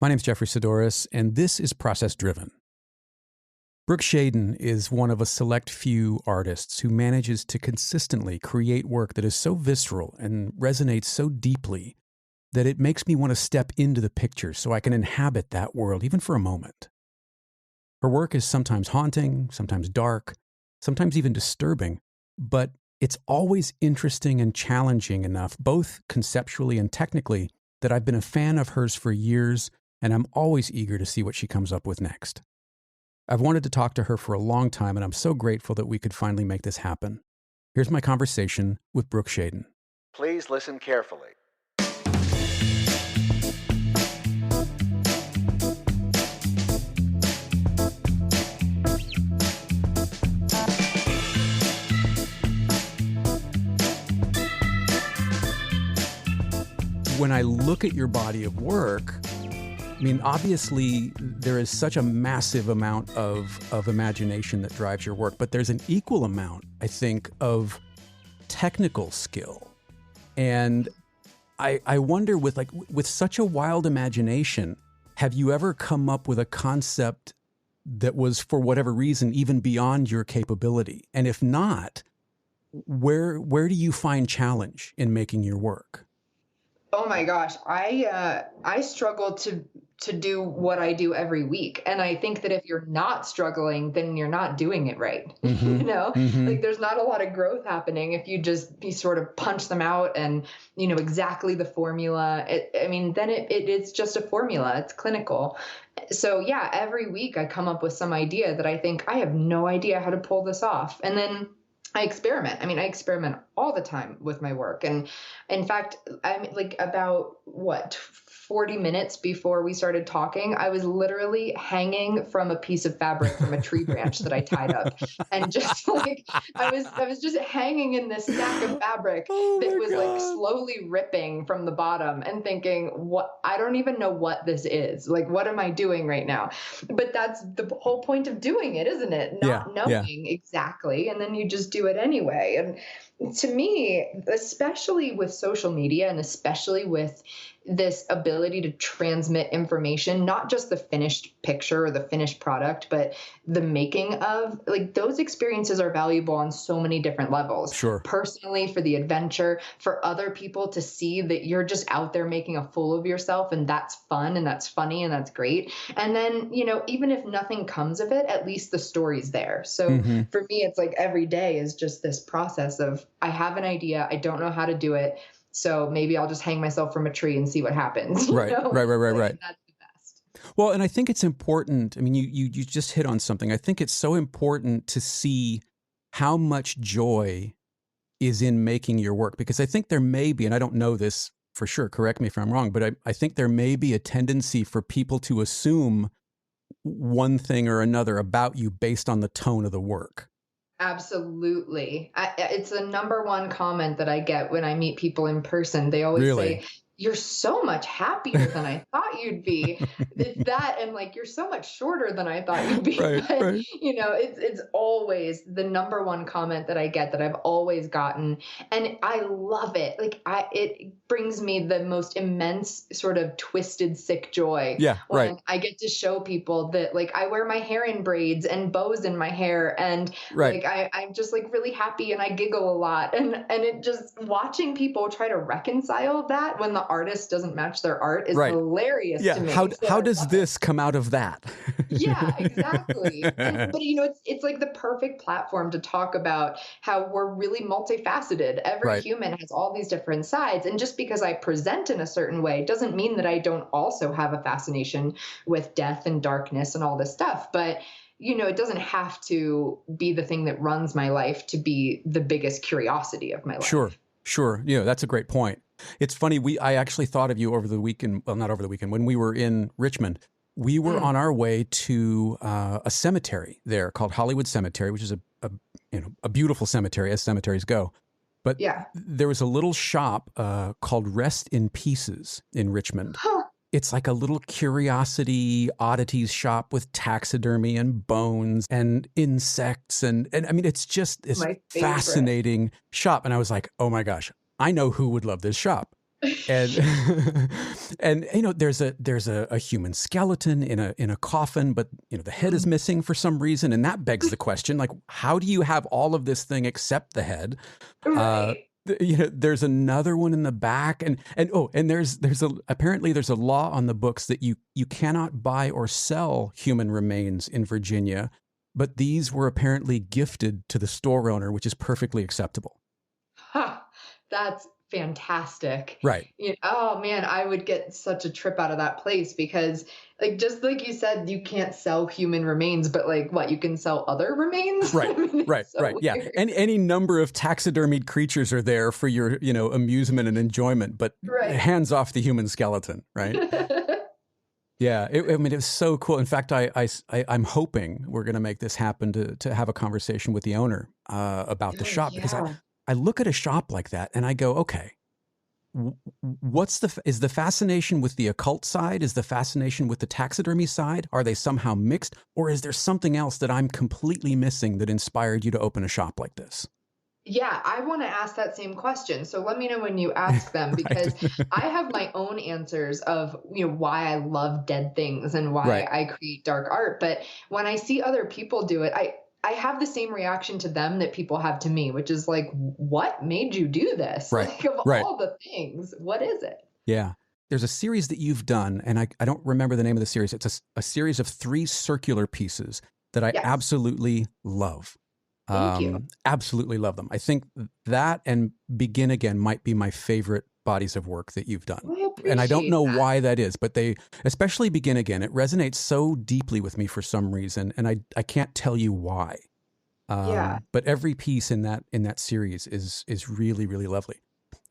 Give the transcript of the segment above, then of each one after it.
My name's Jeffery and this is Process Driven. Brooke Shaden is one of a select few artists who manages to consistently create work that is so visceral and resonates so deeply that it makes me want to step into the picture so I can inhabit that world even for a moment. Her work is sometimes haunting, sometimes dark, sometimes even disturbing, but it's always interesting and challenging enough, both conceptually and technically, that I've been a fan of hers for years, and I'm always eager to see what she comes up with next. I've wanted to talk to her for a long time, and I'm so grateful that we could finally make this happen. Here's my conversation with Brooke Shaden. Please listen carefully. When I look at your body of work, I mean, obviously, there is such a massive amount of imagination that drives your work, but there's an equal amount, I think, of technical skill. And I wonder, with such a wild imagination, have you ever come up with a concept that was, for whatever reason, even beyond your capability? And if not, where do you find challenge in making your work? Oh my gosh, I struggle to do what I do every week. And I think that if you're not struggling, then you're not doing it right. Mm-hmm. Like there's not a lot of growth happening if you sort of punch them out and you know exactly the formula. Then it's just a formula. It's clinical. So yeah, every week I come up with some idea that I think I have no idea how to pull this off. And then I experiment. I experiment all the time with my work. And in fact, about 40 minutes before we started talking, I was literally hanging from a piece of fabric from a tree branch that I tied up. And just I was just hanging in this stack of fabric that was like slowly ripping from the bottom and thinking, I don't even know what this is. Like, what am I doing right now? But that's the whole point of doing it, isn't it? Not knowing exactly. And then you just do it anyway. And to me, especially with social media and especially with this ability to transmit information, not just the finished picture or the finished product, but the making of, those experiences are valuable on so many different levels. Sure. Personally, for the adventure, for other people to see that you're just out there making a fool of yourself, and that's fun and that's funny and that's great. And then, even if nothing comes of it, at least the story's there. So for me, it's like every day is just this process of, I have an idea, I don't know how to do it, so maybe I'll just hang myself from a tree and see what happens. Right. That's the best. Well, and I think it's important. I mean, you just hit on something. I think it's so important to see how much joy is in making your work, because I think there may be, and I don't know this for sure, correct me if I'm wrong, but I think there may be a tendency for people to assume one thing or another about you based on the tone of the work. Absolutely. It's the number one comment that I get when I meet people in person. They always say, "You're so much happier than I thought you'd be." It's that, and you're so much shorter than I thought you'd be. Right. It's always the number one comment that I get, that I've always gotten, and I love it. It brings me the most immense sort of twisted, sick joy. Yeah, when I get to show people that I wear my hair in braids and bows in my hair, and I'm just really happy, and I giggle a lot, and it just, watching people try to reconcile that when the artist doesn't match their art is hilarious to me. How does this come out of that? Yeah, exactly. But it's like the perfect platform to talk about how we're really multifaceted. Every human has all these different sides. And just because I present in a certain way doesn't mean that I don't also have a fascination with death and darkness and all this stuff. But it doesn't have to be the thing that runs my life to be the biggest curiosity of my life. Sure. Yeah, that's a great point. It's funny, I actually thought of you over the weekend, well, not over the weekend, when we were in Richmond. We were on our way to a cemetery there called Hollywood Cemetery, which is a beautiful cemetery, as cemeteries go. But there was a little shop called Rest in Pieces in Richmond. It's like a little curiosity oddities shop with taxidermy and bones and insects. And I mean, it's just this fascinating shop. And I was like, oh my gosh, I know who would love this shop. And and there's a human skeleton in a coffin, but the head is missing for some reason, and that begs the question, like, how do you have all of this thing except the head? Right. There's another one in the back, and apparently there's a law on the books that you cannot buy or sell human remains in Virginia, but these were apparently gifted to the store owner, which is perfectly acceptable. Ha, that's fantastic. Right. Oh man, I would get such a trip out of that place because, like, just like you said, you can't sell human remains, but like, what, you can sell other remains? Right. I mean, Right. so Right. Yeah. weird. And any number of taxidermied creatures are there for your, amusement and enjoyment, but Right. hands off the human skeleton. Right. Yeah. It was so cool. In fact, I'm hoping we're going to make this happen to have a conversation with the owner about the shop, because I look at a shop like that and I go, okay, is the fascination with the occult side? Is the fascination with the taxidermy side? Are they somehow mixed? Or is there something else that I'm completely missing that inspired you to open a shop like this? Yeah, I want to ask that same question. So let me know when you ask them, because I have my own answers of, why I love dead things and why I create dark art. But when I see other people do it, I have the same reaction to them that people have to me, which is like, what made you do this? Right. Like, of all the things, what is it? Yeah. There's a series that you've done, and I don't remember the name of the series. It's a series of 3 circular pieces that I absolutely love. Thank you. Absolutely love them. I think that and Begin Again might be my favorite bodies of work that you've done. And I don't know why that is, but especially Begin Again, it resonates so deeply with me for some reason, and I can't tell you why. But every piece in that series is really, really lovely.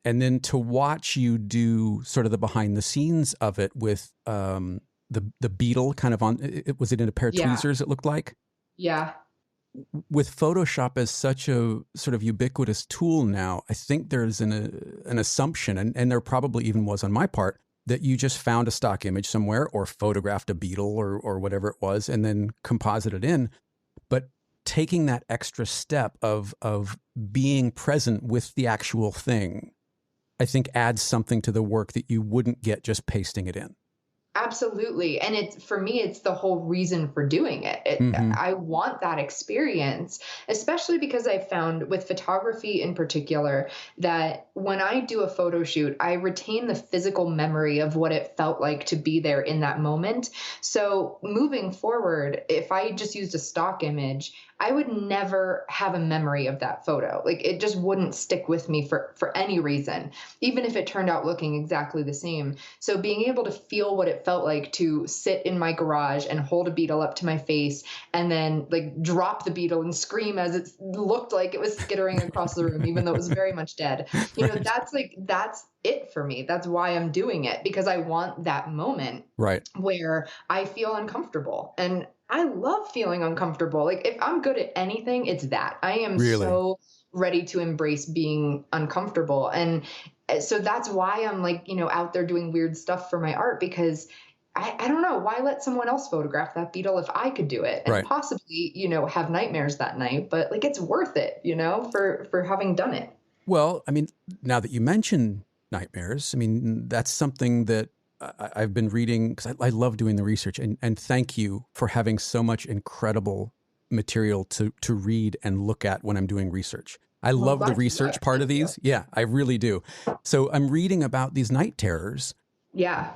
And then to watch you do sort of the behind the scenes of it with the beetle kind of was it in a pair of tweezers, it looked like? Yeah. With Photoshop as such a sort of ubiquitous tool now, I think there's an assumption, and there probably even was on my part, that you just found a stock image somewhere or photographed a beetle or whatever it was and then composited in. But taking that extra step of being present with the actual thing, I think adds something to the work that you wouldn't get just pasting it in. Absolutely. And for me, it's the whole reason for doing it. I want that experience, especially because I found with photography in particular, that when I do a photo shoot, I retain the physical memory of what it felt like to be there in that moment. So moving forward, if I just used a stock image, I would never have a memory of that photo. Like, it just wouldn't stick with me for any reason, even if it turned out looking exactly the same. So being able to feel what it felt like to sit in my garage and hold a beetle up to my face and then like drop the beetle and scream as it looked like it was skittering across the room, even though it was very much dead. That's it for me. That's why I'm doing it, because I want that moment where I feel uncomfortable. And I love feeling uncomfortable. Like, if I'm good at anything, it's that. I am so ready to embrace being uncomfortable. And so that's why I'm like, out there doing weird stuff for my art, because I don't know, why let someone else photograph that beetle if I could do it and possibly, have nightmares that night, but like, it's worth it, for having done it. Well, I mean, now that you mention nightmares, I mean, that's something that I've been reading, because I love doing the research, and thank you for having so much incredible material to read and look at when I'm doing research. I love the research part of these. Yeah, I really do. So I'm reading about these night terrors. Yeah.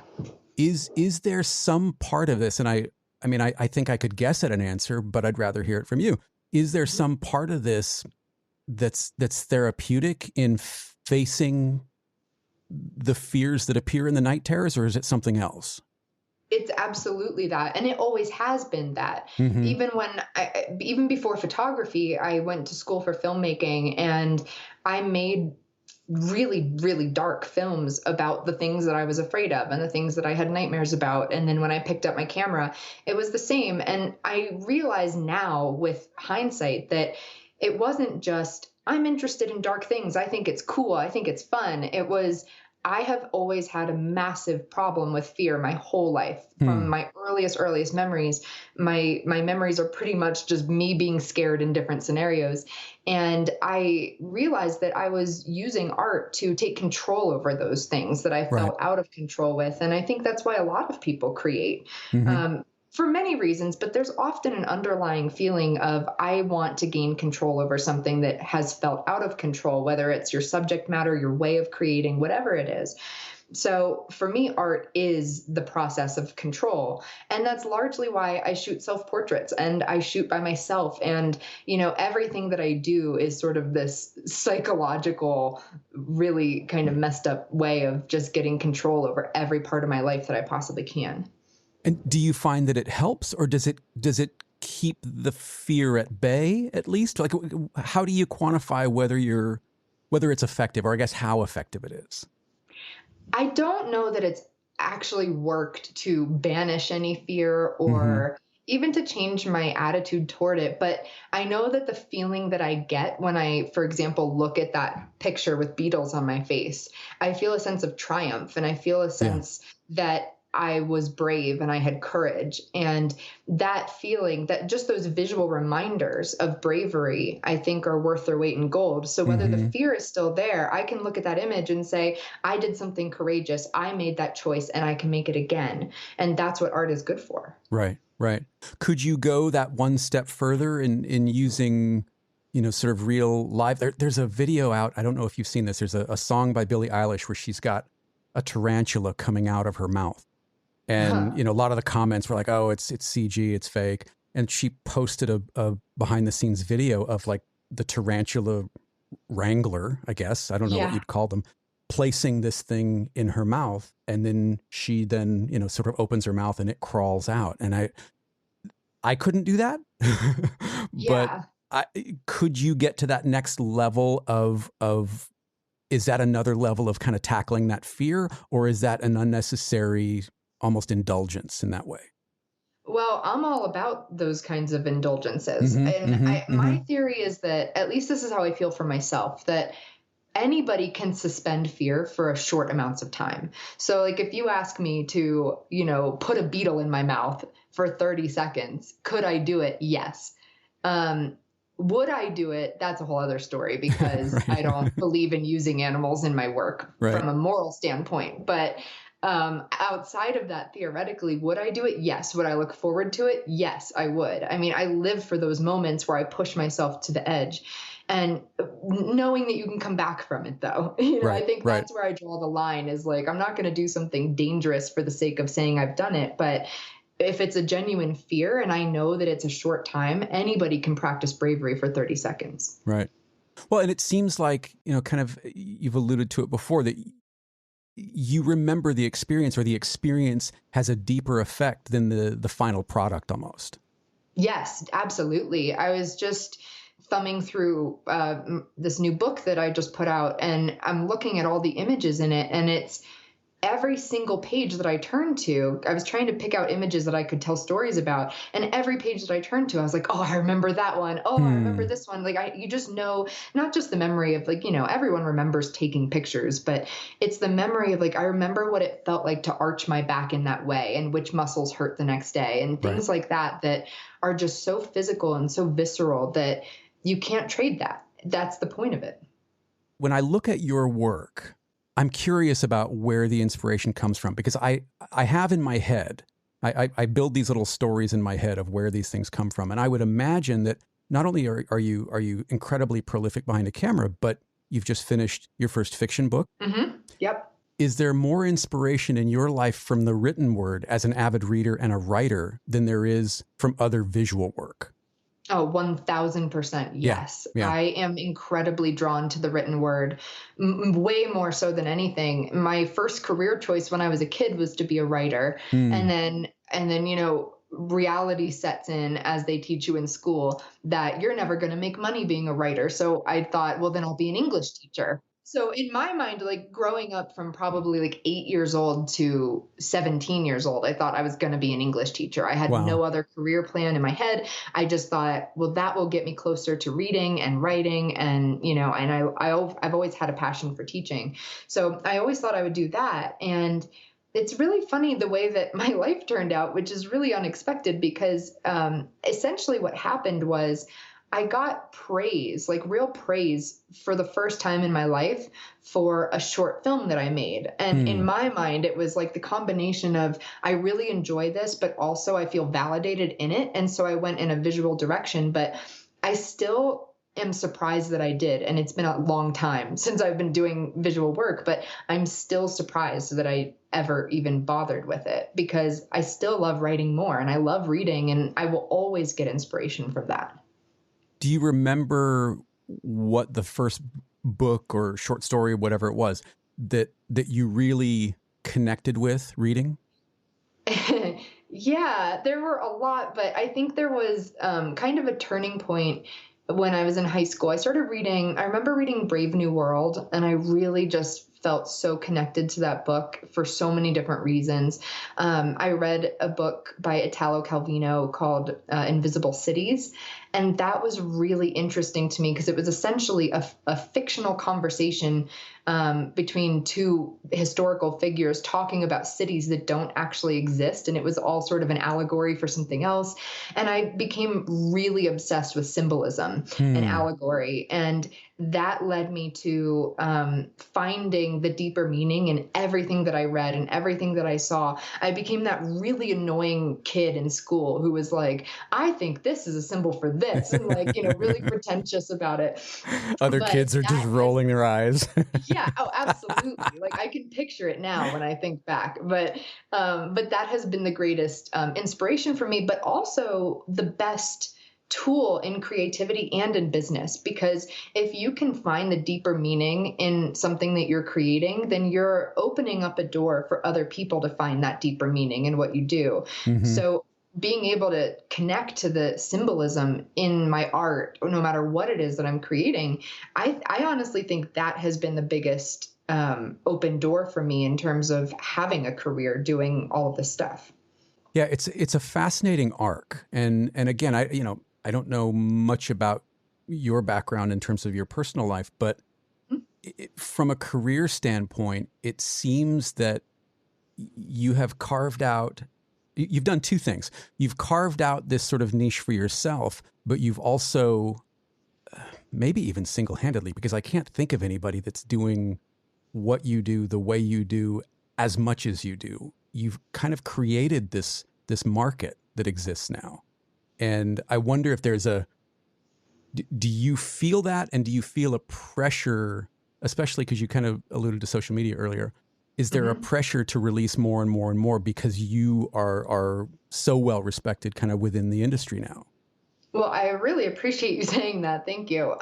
Is there some part of this, and I think I could guess at an answer, but I'd rather hear it from you. Is there some part of this that's therapeutic in facing the fears that appear in the night terrors, or is it something else? It's absolutely that. And it always has been that. Even before photography, I went to school for filmmaking, and I made really, really dark films about the things that I was afraid of and the things that I had nightmares about. And then when I picked up my camera, it was the same. And I realize now with hindsight that it wasn't just, I'm interested in dark things, I think it's cool, I think it's fun. It was, I have always had a massive problem with fear my whole life. From my earliest memories, my memories are pretty much just me being scared in different scenarios. And I realized that I was using art to take control over those things that I Right. felt out of control with. And I think that's why a lot of people create. Mm-hmm. For many reasons, but there's often an underlying feeling of I want to gain control over something that has felt out of control, whether it's your subject matter, your way of creating, whatever it is. So for me, art is the process of control. And that's largely why I shoot self-portraits and I shoot by myself. And, everything that I do is sort of this psychological, really kind of messed up way of just getting control over every part of my life that I possibly can. And do you find that it helps, or does it keep the fear at bay at least? Like, how do you quantify whether it's effective, or I guess how effective it is? I don't know that it's actually worked to banish any fear or even to change my attitude toward it. But I know that the feeling that I get when I, for example, look at that picture with beetles on my face, I feel a sense of triumph and I feel a sense that I was brave and I had courage. And that feeling, that just those visual reminders of bravery, I think are worth their weight in gold. So whether the fear is still there, I can look at that image and say, I did something courageous. I made that choice and I can make it again. And that's what art is good for. Right, right. Could you go that one step further in using, sort of real live? There's a video out. I don't know if you've seen this. There's a song by Billie Eilish where she's got a tarantula coming out of her mouth. And, a lot of the comments were like, oh, it's CG, it's fake. And she posted a behind the scenes video of like the tarantula wrangler, I guess. I don't know what you'd call them, placing this thing in her mouth. And then she sort of opens her mouth and it crawls out. And I couldn't do that. But could you get to that next level of is that another level of kind of tackling that fear, or is that an unnecessary almost indulgence in that way? Well, I'm all about those kinds of indulgences. My theory is that, at least this is how I feel for myself, that anybody can suspend fear for a short amounts of time. So like if you ask me to, put a beetle in my mouth for 30 seconds, could I do it? Yes. Would I do it? That's a whole other story because I don't believe in using animals in my work from a moral standpoint. But outside of that, theoretically, would I do it? Yes. Would I look forward to it? Yes, I would. I mean, I live for those moments where I push myself to the edge, and knowing that you can come back from it, though. I think that's where I draw the line, is like, I'm not going to do something dangerous for the sake of saying I've done it. But if it's a genuine fear and I know that it's a short time, anybody can practice bravery for 30 seconds. Right. Well, and it seems like, kind of, you've alluded to it before, that you remember the experience, or the experience has a deeper effect than the final product almost. Yes, absolutely. I was just thumbing through this new book that I just put out, and I'm looking at all the images in it, and it's every single page that I turned to, I was trying to pick out images that I could tell stories about. And every page that I turned to, I was like, oh, I remember that one. Oh, I remember this one. Like, you just know, not just the memory of like, everyone remembers taking pictures, but it's the memory of like, I remember what it felt like to arch my back in that way and which muscles hurt the next day and things like that are just so physical and so visceral that you can't trade that. That's the point of it. When I look at your work, I'm curious about where the inspiration comes from, because I have in my head, I build these little stories in my head of where these things come from. And I would imagine that not only are you incredibly prolific behind a camera, but you've just finished your first fiction book. Yep. Is there more inspiration in your life from the written word as an avid reader and a writer than there is from other visual work? Oh, 1000% yes. Yeah. I am incredibly drawn to the written word, way more so than anything. My first career choice when I was a kid was to be a writer. And then, reality sets in, as they teach you in school, that you're never going to make money being a writer. So I thought, well, then I'll be an English teacher. So in my mind, like growing up from probably like 8 years old to 17 years old, I thought I was going to be an English teacher. I had no other career plan in my head. I just thought, well, that will get me closer to reading and writing. And, I've always had a passion for teaching. So I always thought I would do that. And it's really funny the way that my life turned out, which is really unexpected because essentially what happened was I got praise, like real praise for the first time in my life for a short film that I made. And in my mind, it was like the combination of I really enjoy this, but also I feel validated in it. And so I went in a visual direction, but I still am surprised that I did. And it's been a long time since I've been doing visual work, but I'm still surprised that I ever even bothered with it because I still love writing more and I love reading and I will always get inspiration from that. Do you remember what the first book or short story or whatever it was that you really connected with reading? Yeah, there were a lot, but I think there was kind of a turning point when I was in high school. I remember reading Brave New World, and I really just felt so connected to that book for so many different reasons. I read a book by Italo Calvino called Invisible Cities, and that was really interesting to me because it was essentially a fictional conversation between two historical figures talking about cities that don't actually exist. And it was all sort of an allegory for something else. And I became really obsessed with symbolism and allegory. And that led me to finding the deeper meaning in everything that I read and everything that I saw. I became that really annoying kid in school who was like, I think this is a symbol for this, and like, really pretentious about it. Other kids are just rolling their eyes. Yeah. Oh, absolutely. Like I can picture it now when I think back, but that has been the greatest inspiration for me, but also the best tool in creativity and in business, because if you can find the deeper meaning in something that you're creating, then you're opening up a door for other people to find that deeper meaning in what you do. So being able to connect to the symbolism in my art, no matter what it is that I'm creating, I honestly think that has been the biggest open door for me in terms of having a career doing all of this stuff. Yeah, it's a fascinating arc. And again, I don't know much about your background in terms of your personal life, but from a career standpoint, it seems that you've done two things. You've carved out this sort of niche for yourself, but you've also, maybe even single-handedly, because I can't think of anybody that's doing what you do the way you do as much as you do. You've kind of created this market that exists now. And I wonder if there's do you feel that? And do you feel a pressure, especially because you kind of alluded to social media earlier, is there a pressure to release more and more and more because you are so well respected kind of within the industry now? Well, I really appreciate you saying that. Thank you.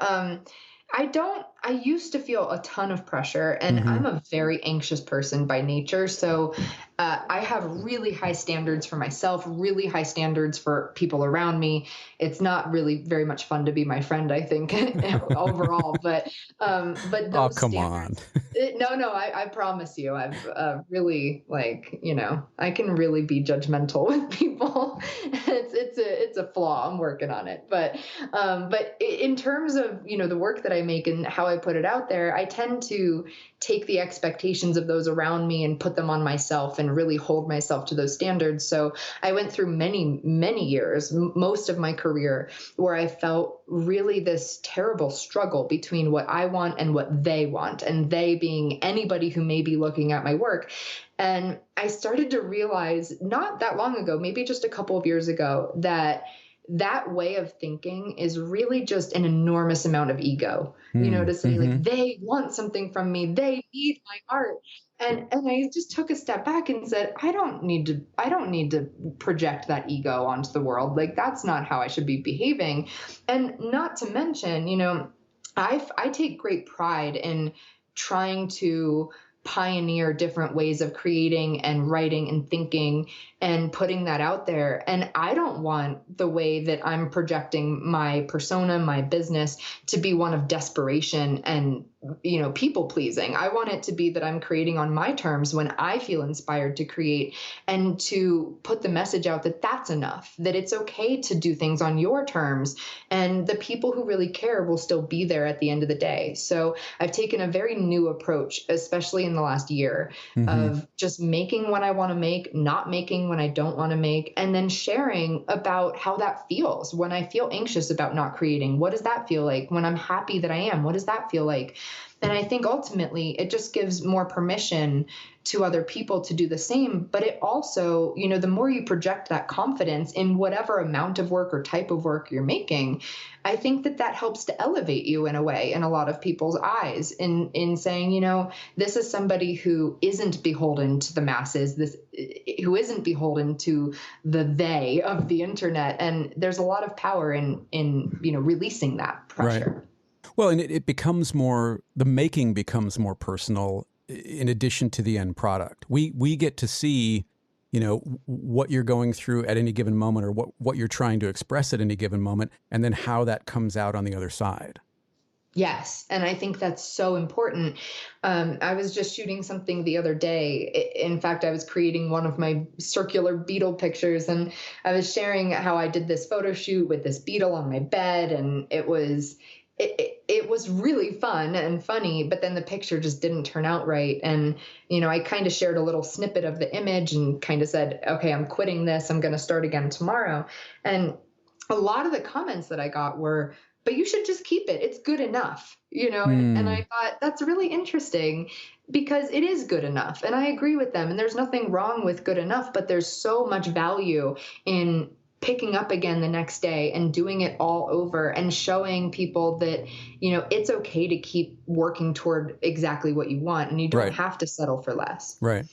I used to feel a ton of pressure, and I'm a very anxious person by nature. So I have really high standards for myself, really high standards for people around me. It's not really very much fun to be my friend, I think, overall. But those Oh, come standards, on. No, I promise you, I've really I can really be judgmental with people. It's a flaw. I'm working on it. But in terms of, the work that I make and how I put it out there, I tend to take the expectations of those around me and put them on myself and really hold myself to those standards. So I went through many, many years, most of my career, where I felt really this terrible struggle between what I want and what they want, and they being anybody who may be looking at my work. And I started to realize not that long ago, maybe just a couple of years ago, that way of thinking is really just an enormous amount of ego, to say like, they want something from me, they need my art. And I just took a step back and said, I don't need to project that ego onto the world. Like, that's not how I should be behaving. And not to mention, I take great pride in trying to pioneer different ways of creating and writing and thinking and putting that out there. And I don't want the way that I'm projecting my persona, my business, to be one of desperation and people pleasing. I want it to be that I'm creating on my terms when I feel inspired to create, and to put the message out that that's enough, that it's okay to do things on your terms. And the people who really care will still be there at the end of the day. So I've taken a very new approach, especially in the last year, of just making when I want to make, not making when I don't want to make, and then sharing about how that feels. When I feel anxious about not creating, what does that feel like? When I'm happy that I am, what does that feel like? And I think ultimately it just gives more permission to other people to do the same. But it also, the more you project that confidence in whatever amount of work or type of work you're making, I think that helps to elevate you in a way in a lot of people's eyes, in saying, this is somebody who isn't beholden to the masses, who isn't beholden to the they of the internet. And there's a lot of power in releasing that pressure. Right. Well, and it becomes the making becomes more personal in addition to the end product. We get to see, what you're going through at any given moment, or what you're trying to express at any given moment, and then how that comes out on the other side. Yes. And I think that's so important. I was just shooting something the other day. In fact, I was creating one of my circular beetle pictures, and I was sharing how I did this photo shoot with this beetle on my bed, and it was really fun and funny, but then the picture just didn't turn out right. And, I kind of shared a little snippet of the image and kind of said, okay, I'm quitting this. I'm going to start again tomorrow. And a lot of the comments that I got were, but you should just keep it. It's good enough, and I thought that's really interesting, because it is good enough. And I agree with them. And there's nothing wrong with good enough, but there's so much value in picking up again the next day and doing it all over, and showing people that, it's okay to keep working toward exactly what you want, and you don't have to settle for less. Right.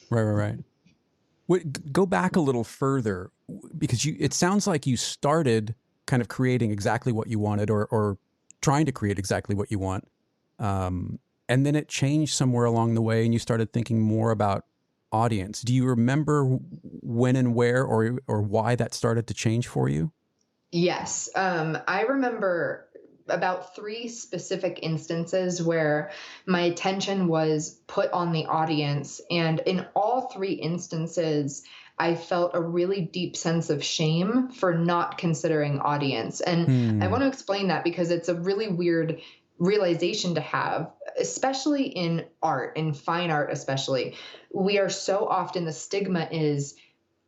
Go back a little further, because it sounds like you started kind of creating exactly what you wanted, or trying to create exactly what you want. And then it changed somewhere along the way, and you started thinking more about audience. Do you remember when and where, or why that started to change for you? Yes. I remember about 3 specific instances where my attention was put on the audience. And in all 3 instances, I felt a really deep sense of shame for not considering audience. And I want to explain that, because it's a really weird realization to have, especially in art, in fine art especially. We are so often, the stigma is,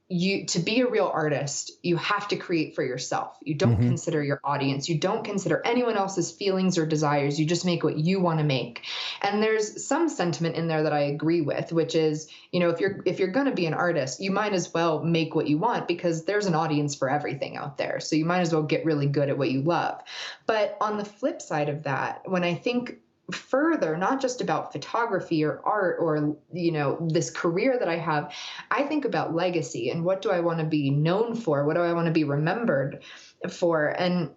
to be a real artist, you have to create for yourself. You don't consider your audience. You don't consider anyone else's feelings or desires. You just make what you want to make. And there's some sentiment in there that I agree with, which is, if you're going to be an artist, you might as well make what you want, because there's an audience for everything out there. So you might as well get really good at what you love. But on the flip side of that, when I think further, not just about photography or art or, this career that I have, I think about legacy, and what do I want to be known for? What do I want to be remembered for? And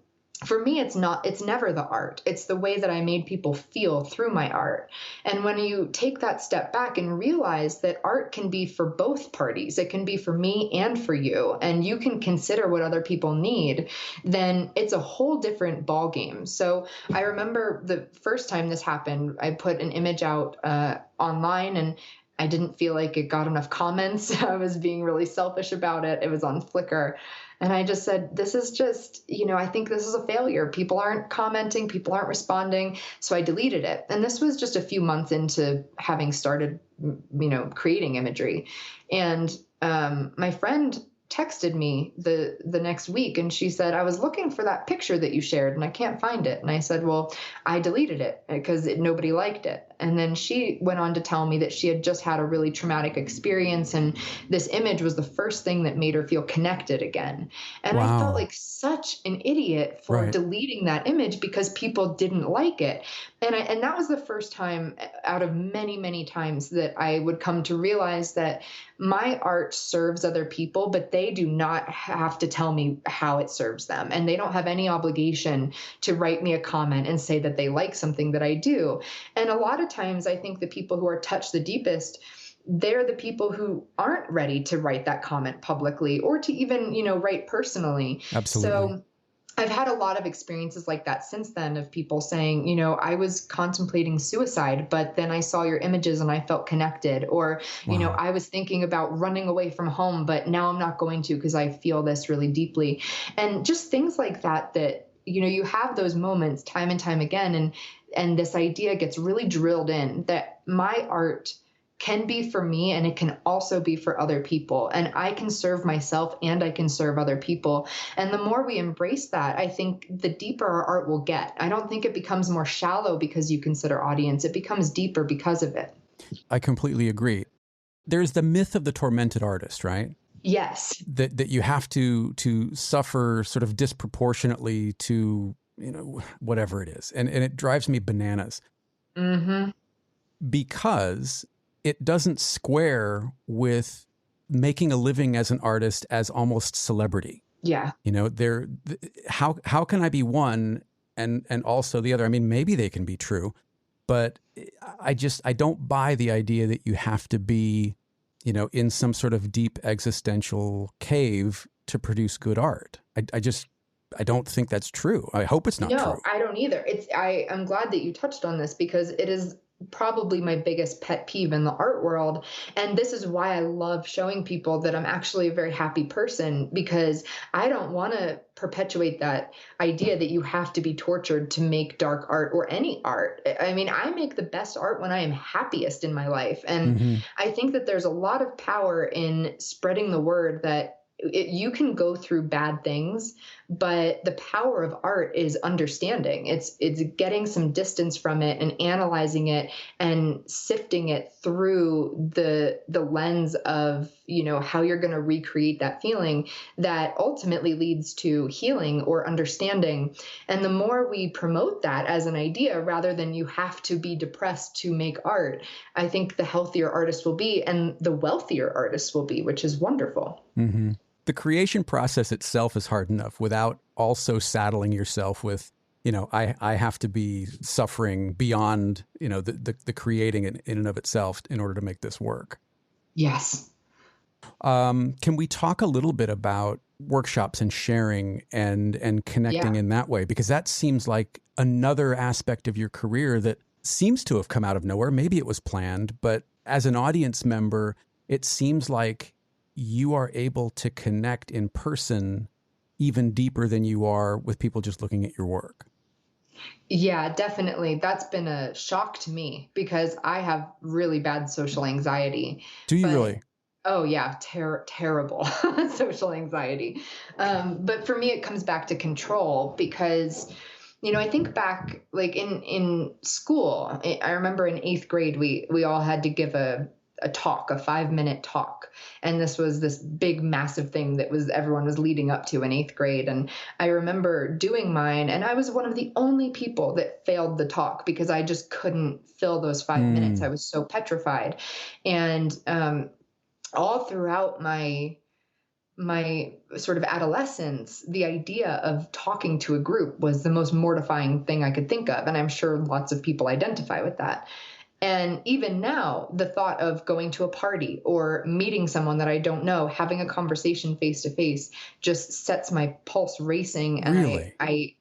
for me, it's never the art. It's the way that I made people feel through my art. And when you take that step back and realize that art can be for both parties, it can be for me and for you, and you can consider what other people need, then it's a whole different ballgame. So I remember the first time this happened, I put an image out online, and I didn't feel like it got enough comments. I was being really selfish about it. It was on Flickr. And I just said, this is just, I think this is a failure. People aren't commenting. People aren't responding. So I deleted it. And this was just a few months into having started, creating imagery. And my friend texted me the next week, and she said, I was looking for that picture that you shared and I can't find it. And I said, well, I deleted it because nobody liked it. And then she went on to tell me that she had just had a really traumatic experience, and this image was the first thing that made her feel connected again. And I felt like such an idiot for deleting that image because people didn't like it. And that was the first time out of many, many times that I would come to realize that my art serves other people, but they do not have to tell me how it serves them. And they don't have any obligation to write me a comment and say that they like something that I do. And a lot of times I think the people who are touched the deepest, they're the people who aren't ready to write that comment publicly or to even, write personally. Absolutely. So I've had a lot of experiences like that since then, of people saying, I was contemplating suicide, but then I saw your images and I felt connected. Or, Wow. I was thinking about running away from home, but now I'm not going to because I feel this really deeply. And just things like that, you have those moments time and time again. And this idea gets really drilled in that my art can be for me and it can also be for other people. And I can serve myself and I can serve other people. And the more we embrace that, I think the deeper our art will get. I don't think it becomes more shallow because you consider audience. It becomes deeper because of it. I completely agree. There's the myth of the tormented artist, right? Yes. That you have to suffer sort of disproportionately to, whatever it is. And it drives me bananas. Mm-hmm. Because it doesn't square with making a living as an artist as almost celebrity. Yeah. How can I be one and also the other? I mean, maybe they can be true, but I don't buy the idea that you have to be, in some sort of deep existential cave to produce good art. I don't think that's true. I hope it's not true. No, I don't either. I'm glad that you touched on this because it is probably my biggest pet peeve in the art world. And this is why I love showing people that I'm actually a very happy person, because I don't want to perpetuate that idea that you have to be tortured to make dark art or any art. I mean, I make the best art when I am happiest in my life. And I think that there's a lot of power in spreading the word that you can go through bad things, but the power of art is understanding. It's getting some distance from it and analyzing it and sifting it through the lens of, how you're going to recreate that feeling that ultimately leads to healing or understanding. And the more we promote that as an idea, rather than you have to be depressed to make art, I think the healthier artists will be and the wealthier artists will be, which is wonderful. Mm-hmm. The creation process itself is hard enough without also saddling yourself with, I have to be suffering beyond, the creating in and of itself in order to make this work. Yes. Can we talk a little bit about workshops and sharing and connecting in that way? Because that seems like another aspect of your career that seems to have come out of nowhere. Maybe it was planned, but as an audience member, it seems like you are able to connect in person even deeper than you are with people just looking at your work. Yeah, definitely. That's been a shock to me because I have really bad social anxiety. Do you really? Oh yeah, terrible social anxiety. But for me, it comes back to control because, I think back like in school, I remember in 8th grade, we all had to give a talk, a 5-minute talk. And this was this big, massive thing that everyone was leading up to in 8th grade. And I remember doing mine, and I was one of the only people that failed the talk because I just couldn't fill those 5 minutes. I was so petrified. And all throughout my sort of adolescence, the idea of talking to a group was the most mortifying thing I could think of. And I'm sure lots of people identify with that. And even now, the thought of going to a party or meeting someone that I don't know, having a conversation face to face just sets my pulse racing. And really? I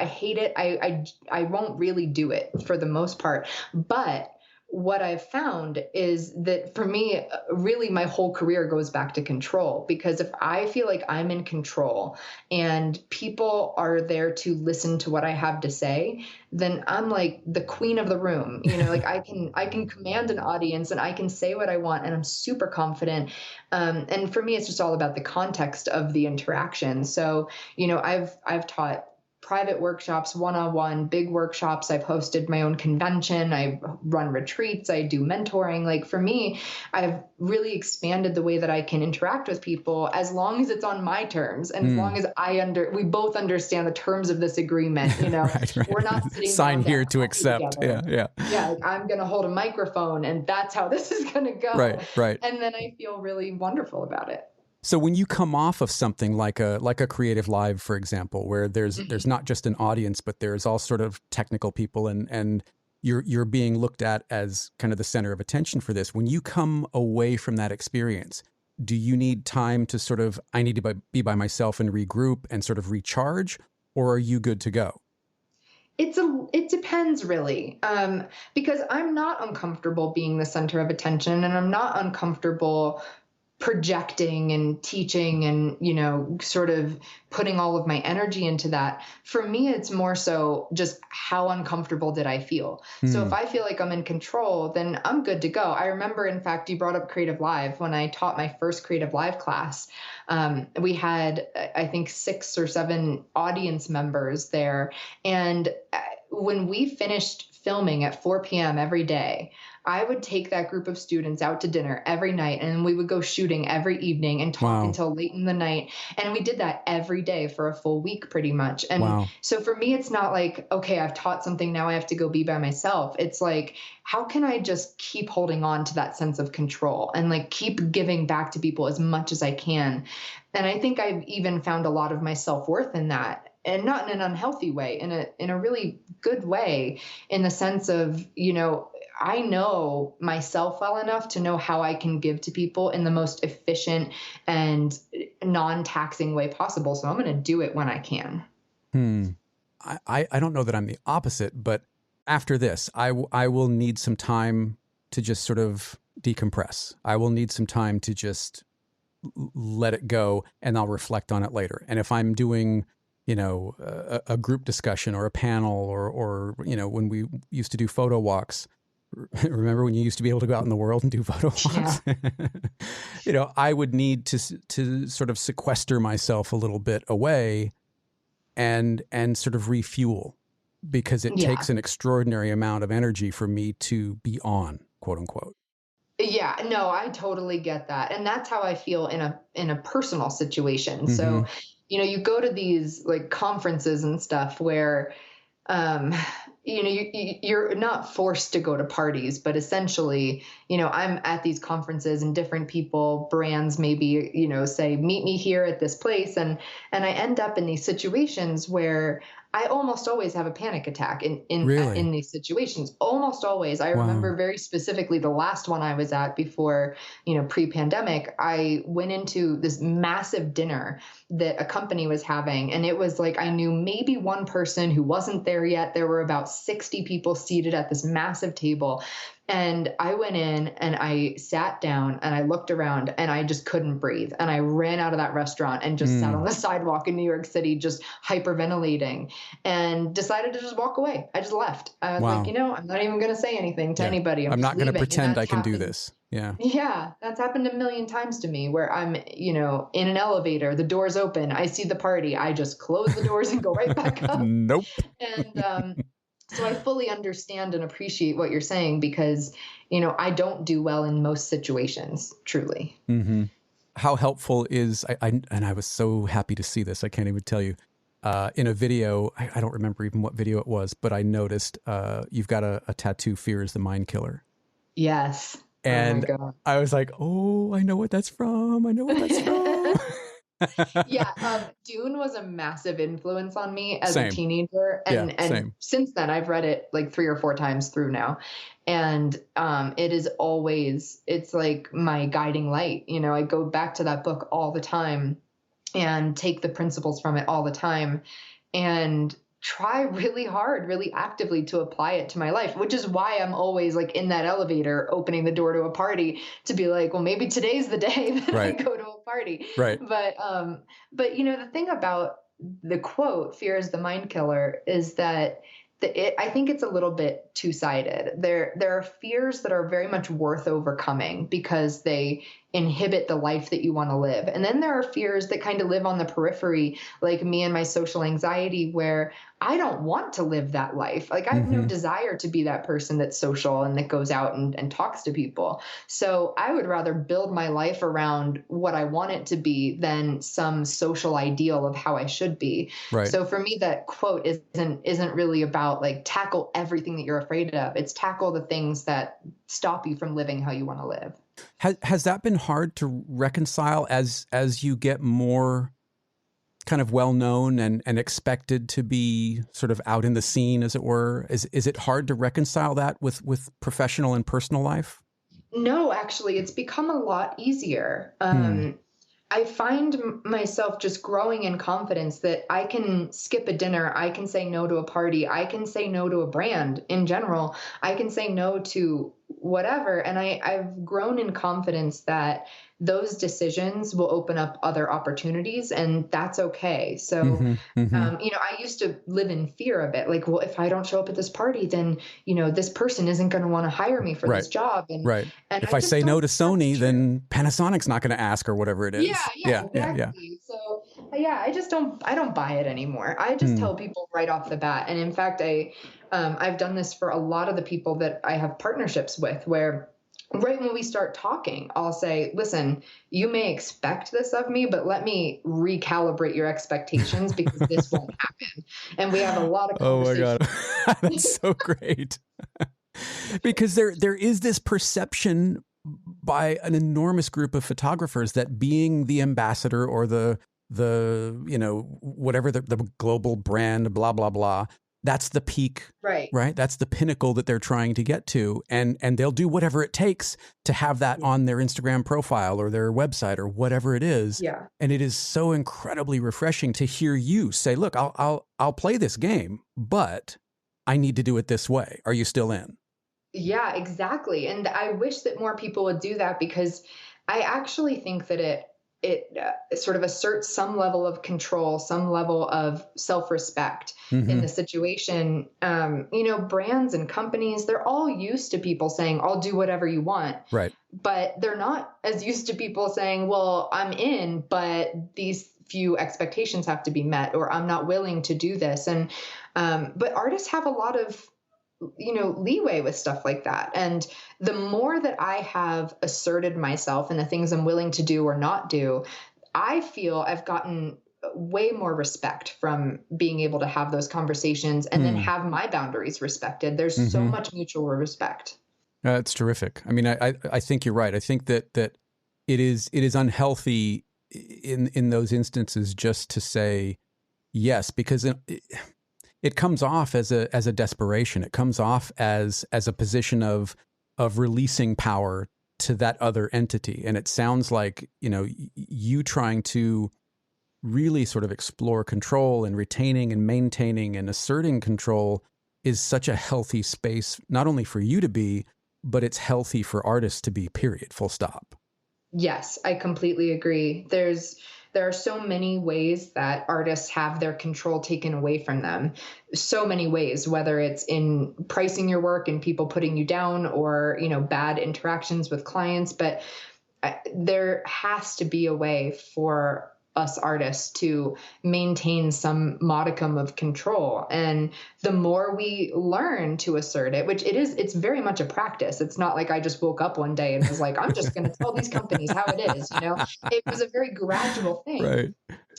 hate it. I won't really do it for the most part. But what I've found is that for me, really my whole career goes back to control, because if I feel like I'm in control and people are there to listen to what I have to say, then I'm like the queen of the room, like I can command an audience and I can say what I want and I'm super confident. And for me, it's just all about the context of the interaction. So, I've taught private workshops, one-on-one, big workshops. I've hosted my own convention. I run retreats. I do mentoring. Like for me, I've really expanded the way that I can interact with people as long as it's on my terms. And as long as we both understand the terms of this agreement, right. We're not sitting sign here to accept. Together. Yeah. Like I'm going to hold a microphone and that's how this is going to go. Right. And then I feel really wonderful about it. So when you come off of something like a Creative Live, for example, where there's not just an audience, but there's all sort of technical people and you're being looked at as kind of the center of attention for this. When you come away from that experience, do you need time to sort of, I need to be by myself and regroup and sort of recharge? or are you good to go? It depends really, because I'm not uncomfortable being the center of attention, and I'm not uncomfortable projecting and teaching and, sort of putting all of my energy into that. For me, it's more so just how uncomfortable did I feel? So if I feel like I'm in control, then I'm good to go. I remember, in fact, you brought up Creative Live. When I taught my first Creative Live class, we had, I think, 6 or 7 audience members there. And when we finished filming at 4 p.m. every day, I would take that group of students out to dinner every night, and we would go shooting every evening and talk until late in the night. And we did that every day for a full week, pretty much. And so for me, it's not like, okay, I've taught something, now I have to go be by myself. It's like, how can I just keep holding on to that sense of control and like keep giving back to people as much as I can? And I think I've even found a lot of my self-worth in that. And not in an unhealthy way, in a really good way, in the sense of, I know myself well enough to know how I can give to people in the most efficient and non-taxing way possible. So I'm going to do it when I can. I don't know that I'm the opposite, but after this, I will need some time to just sort of decompress. I will need some time to just let it go, and I'll reflect on it later. And if I'm doing a group discussion or a panel or when we used to do photo walks, remember when you used to be able to go out in the world and do photo walks? Yeah. I would need to sort of sequester myself a little bit away and sort of refuel, because it takes an extraordinary amount of energy for me to be on, quote unquote. Yeah, no, I totally get that. And that's how I feel in a personal situation. So, you go to these like conferences and stuff where, you're not forced to go to parties, but essentially, I'm at these conferences and different people, brands maybe, say, meet me here at this place. And I end up in these situations where I almost always have a panic attack in these situations. Almost always. I remember very specifically the last one I was at before, pre-pandemic. I went into this massive dinner that a company was having, and it was like I knew maybe one person who wasn't there yet. There were about 60 people seated at this massive table. And I went in and I sat down and I looked around and I just couldn't breathe. And I ran out of that restaurant and just sat on the sidewalk in New York City, just hyperventilating, and decided to just walk away. I just left. I was like, I'm not even going to say anything to anybody. I'm not going to pretend I can do this. Yeah. Yeah. That's happened a million times to me where I'm, in an elevator, the doors open, I see the party. I just close the doors and go right back up. Nope. And, so I fully understand and appreciate what you're saying, because, I don't do well in most situations, truly. Mm-hmm. How helpful is, and I was so happy to see this, I can't even tell you, in a video, I don't remember even what video it was, but I noticed you've got a tattoo, "Fear is the Mind Killer." Yes. And I was like, oh, I know what that's from. Yeah, Dune was a massive influence on me as Same. a teenager, and since then I've read it like 3 or 4 times through now, and it's like my guiding light. I go back to that book all the time and take the principles from it all the time, and try really hard, really actively to apply it to my life, which is why I'm always like in that elevator, opening the door to a party to be like, well, maybe today's the day that I go to a party. Right. But the thing about the quote, "Fear is the mind killer," is that I think it's a little bit two-sided. There are fears that are very much worth overcoming because they inhibit the life that you want to live. And then there are fears that kind of live on the periphery, like me and my social anxiety, where I don't want to live that life. Like I have no desire to be that person that's social and that goes out and talks to people. So I would rather build my life around what I want it to be than some social ideal of how I should be. Right. So for me, that quote isn't really about like tackle everything that you're afraid of. It's tackle the things that stop you from living how you want to live. Has that been hard to reconcile as you get more kind of well-known and expected to be sort of out in the scene, as it were? Is it hard to reconcile that with professional and personal life? No, actually, it's become a lot easier. I find myself just growing in confidence that I can skip a dinner. I can say no to a party. I can say no to a brand in general. I can say no to whatever. And I've grown in confidence that those decisions will open up other opportunities, and that's okay. So, Mm-hmm, mm-hmm. I used to live in fear of it. Like, well, if I don't show up at this party, then, this person isn't going to want to hire me for Right. this job. And, Right. and If I I just say don't no to think that's Sony, true. then Panasonic's not going to ask or whatever it Yeah, is. yeah, Yeah. Yeah. Yeah. exactly. So, yeah, I don't buy it anymore. I just Hmm. tell people right off the bat. And in fact, I've done this for a lot of the people that I have partnerships with, where right when we start talking, I'll say, listen, you may expect this of me, but let me recalibrate your expectations because this won't happen. And we have a lot of Oh my God. conversations. That's so great. Because there is this perception by an enormous group of photographers that being the ambassador or the whatever the global brand, blah blah blah, that's the peak, Right. right? That's the pinnacle that they're trying to get to, and they'll do whatever it takes to have that Yeah. on their Instagram profile or their website or whatever it is. Yeah. And it is so incredibly refreshing to hear you say, "Look, I'll play this game, but I need to do it this way. Are you still in?" Yeah, exactly. And I wish that more people would do that, because I actually think that it sort of asserts some level of control, some level of self-respect in Mm-hmm. the situation. Brands and companies, they're all used to people saying, "I'll do whatever you want," Right. but they're not as used to people saying, "Well, I'm in, but these few expectations have to be met," or "I'm not willing to do this." And but artists have a lot of leeway with stuff like that. And the more that I have asserted myself and the things I'm willing to do or not do, I feel I've gotten way more respect from being able to have those conversations and then have my boundaries respected. There's so Mm-hmm. much mutual respect. That's terrific. I mean, I think you're right. I think that it is unhealthy in those instances just to say yes, because it comes off as a desperation. It comes off as a position of releasing power to that other entity, and it sounds like you trying to really sort of explore control and retaining and maintaining and asserting control is such a healthy space, not only for you to be, but it's healthy for artists to be, period, full stop. Yes, I completely agree. There are so many ways that artists have their control taken away from them. So many ways, whether it's in pricing your work and people putting you down, or, bad interactions with clients, but there has to be a way for us artists to maintain some modicum of control. And the more we learn to assert it, which it's very much a practice. It's not like I just woke up one day and was like, I'm just going to tell these companies how it is. It was a very gradual thing. Right.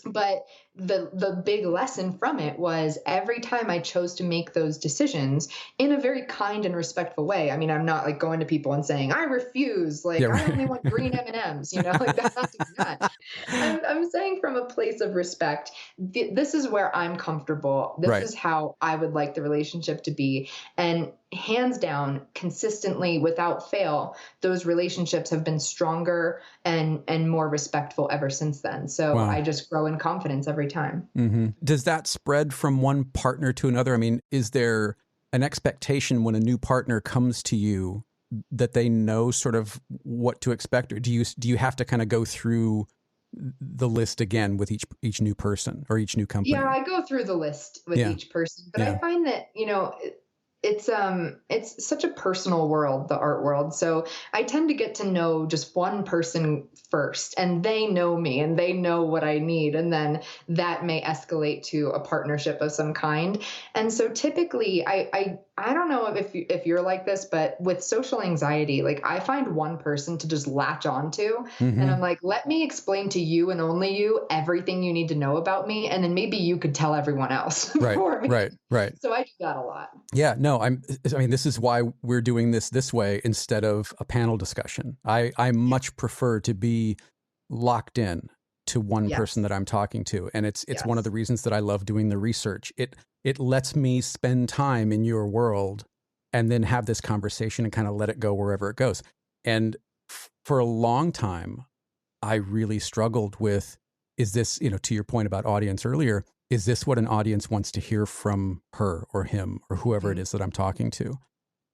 But the big lesson from it was every time I chose to make those decisions in a very kind and respectful way. I mean, I'm not like going to people and saying, I refuse, like, Yeah, right. I only want green M&Ms, like that's not doing that. I'm saying from a place of respect, this is where I'm comfortable. This Right. is how I would like the relationship to be. And hands down, consistently, without fail, those relationships have been stronger and more respectful ever since then. So Wow. I just grow in confidence every time. Mm-hmm. Does that spread from one partner to another? I mean, is there an expectation when a new partner comes to you that they know sort of what to expect, or do you have to kind of go through the list again with each new person or each new company? Yeah, I go through the list with each person, but I find that, it's such a personal world, the art world. So I tend to get to know just one person first, and they know me and they know what I need. And then that may escalate to a partnership of some kind. And so typically I don't know if you're like this, but with social anxiety, like I find one person to just latch onto, and I'm like, let me explain to you and only you everything you need to know about me, and then maybe you could tell everyone else for me. Right. So I do that a lot. Yeah, no, I mean, this is why we're doing this way instead of a panel discussion. I much prefer to be locked in to one person that I'm talking to, and it's one of the reasons that I love doing the research. It lets me spend time in your world and then have this conversation and kind of let it go wherever it goes. And for a long time, I really struggled with, is this, to your point about audience earlier, is this what an audience wants to hear from her or him or whoever it is that I'm talking to?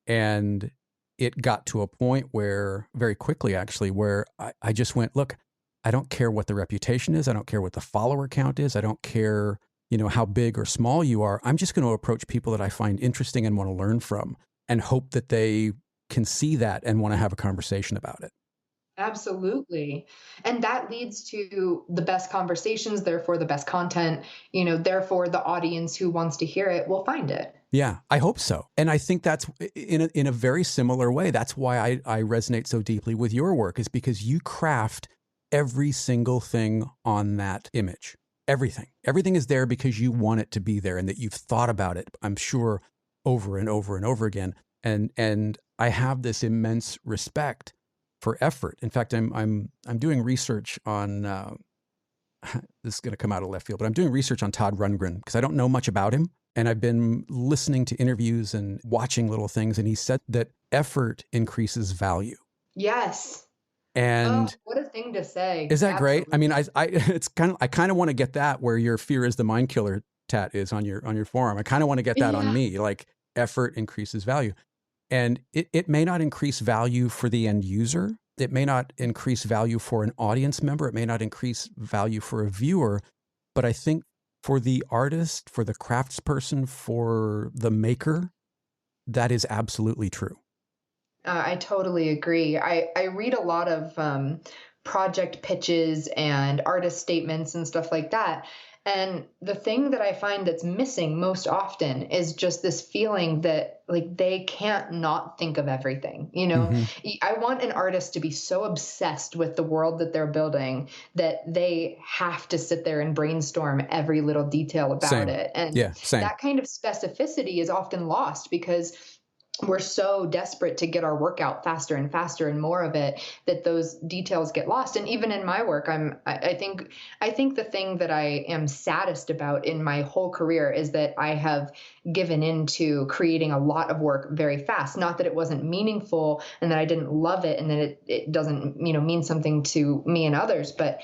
And it got to a point where, very quickly actually, where I just went, look, I don't care what the reputation is. I don't care what the follower count is. I don't care, how big or small you are. I'm just going to approach people that I find interesting and want to learn from and hope that they can see that and want to have a conversation about it. Absolutely. And that leads to the best conversations, therefore the best content, therefore the audience who wants to hear it will find it. Yeah, I hope so. And I think that's in a very similar way. That's why I resonate so deeply with your work, is because you craft every single thing on that image. Everything is there because you want it to be there and that you've thought about it, I'm sure, over and over and over again. And I have this immense respect for effort. In fact, I'm doing research on this is going to come out of left field, but I'm doing research on Todd Rundgren because I don't know much about him. And I've been listening to interviews and watching little things. And he said that effort increases value. Yes. And what a thing to say. Is that Absolutely. great? I mean, I kind of want to get that where your fear is the mind killer tat is on your forearm. I kind of want to get that on me, like effort increases value. And it may not increase value for the end user. It may not increase value for an audience member. It may not increase value for a viewer. But I think for the artist, for the craftsperson, for the maker, that is absolutely true. I totally agree. I read a lot of project pitches and artist statements and stuff like that. And the thing that I find that's missing most often is just this feeling that like they can't not think of everything. I want an artist to be so obsessed with the world that they're building that they have to sit there and brainstorm every little detail about it. And that kind of specificity is often lost because we're so desperate to get our work out faster and faster and more of it that those details get lost. And even in my work, I think the thing that I am saddest about in my whole career is that I have given into creating a lot of work very fast. Not that it wasn't meaningful and that I didn't love it and that it doesn't, mean something to me and others, but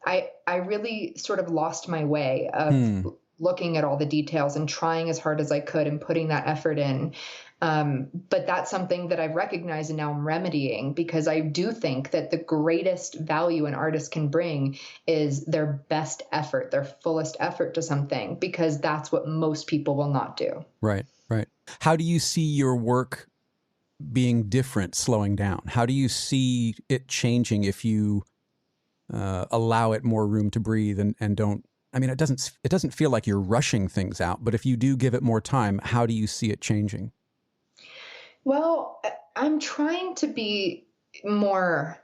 I really sort of lost my way of looking at all the details and trying as hard as I could and putting that effort in. But that's something that I've recognized and now I'm remedying, because I do think that the greatest value an artist can bring is their best effort, their fullest effort to something, because that's what most people will not do. Right. How do you see your work being different, slowing down? How do you see it changing if you allow it more room to breathe and don't? I mean, it doesn't feel like you're rushing things out, but if you do give it more time, how do you see it changing? Well, I'm trying to be more,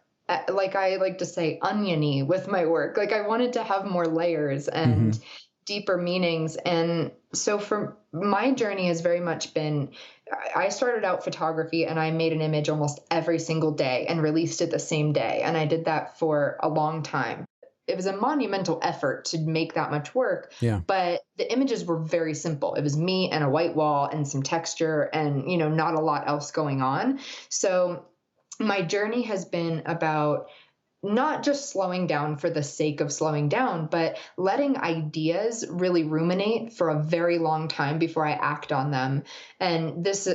like I like to say, oniony with my work. Like I wanted to have more layers and deeper meanings. And so for my journey has very much been, I started out photography and I made an image almost every single day and released it the same day. And I did that for a long time. It was a monumental effort to make that much work, but the images were very simple. It was me and a white wall and some texture and, not a lot else going on. So my journey has been about not just slowing down for the sake of slowing down, but letting ideas really ruminate for a very long time before I act on them. And this,